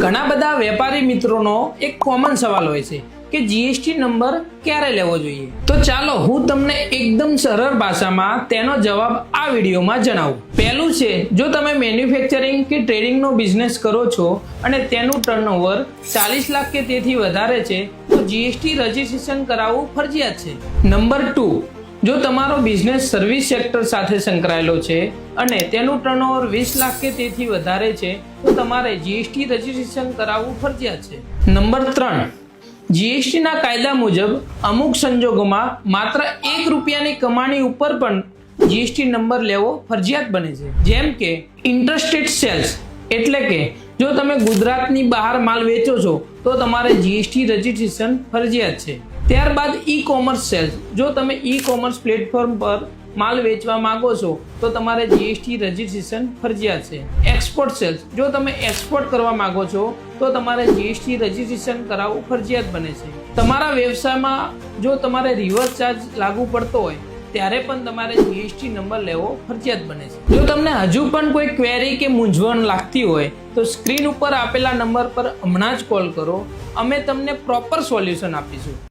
ઘણા બધા વેપારી મિત્રોનો એક કોમન સવાલ હોય છે કે જીએસટી નંબર ક્યારે લેવો જોઈએ। તો ચાલો હું તમને એકદમ સરળ ભાષામાં તેનો જવાબ આ વિડીયોમાં જણાવું। પહેલું છે, જો તમે મેન્યુફેક્ચરિંગ કે ટ્રેડિંગનો બિઝનેસ કરો છો અને તેનું ટર્નઓવર 40 લાખ કે તેથી વધારે છે તો જીએસટી રજીસ્ટ્રેશન કરાવવું ફરજિયાત છે। નંબર 2, જો તમારો બિઝનેસ સર્વિસ સેક્ટર સાથે સંકળાયેલો છે અને તેનું ટર્નઓવર 20 લાખ કે તેથી વધારે છે તો તમારે જીએસટી રજીસ્ટ્રેશન કરાવવું ફરજિયાત છે। નંબર 3, જીએસટી ના કાયદા મુજબ અમુક સંજોગોમાં માત્ર 1 રૂપિયાની કમાણી ઉપર પણ જીએસટી નંબર લેવો ફરજિયાત બને છે, જેમ કે ઇન્ટરસ્ટેટ સેલ્સ, એટલે કે જો તમે ગુજરાતની બહાર માલ વેચો છો તો તમારે જીએસટી રજીસ્ટ્રેશન ફરજિયાત છે। ત્યારબાદ ઈ કોમર્સ સેલ્સ, જો તમે ઈ કોમર્સ પ્લેટફોર્મ પર માલ વેચવા માંગો છો તો તમારે જીએસટી રજીસ્ટ્રેશન ફરજિયાત છે। એક્સપોર્ટ સેલ્સ, જો તમે એક્સપોર્ટ કરવા માંગો છો તો તમારે જીએસટી રજીસ્ટ્રેશન કરાવવું ફરજિયાત બને છે। તમારા વ્યવસાયમાં જો તમારે રિવર્સ ચાર્જ લાગુ પડતો હોય ત્યારે પણ તમારે જીએસટી નંબર લેવો ફરજિયાત બને છે। જો તમને હજુ પણ કોઈ ક્વેરી કે મૂંઝવણ લાગતી હોય તો સ્ક્રીન ઉપર આપેલા નંબર પર હમણાં જ કોલ કરો, અમે તમને પ્રોપર સોલ્યુશન આપીશું।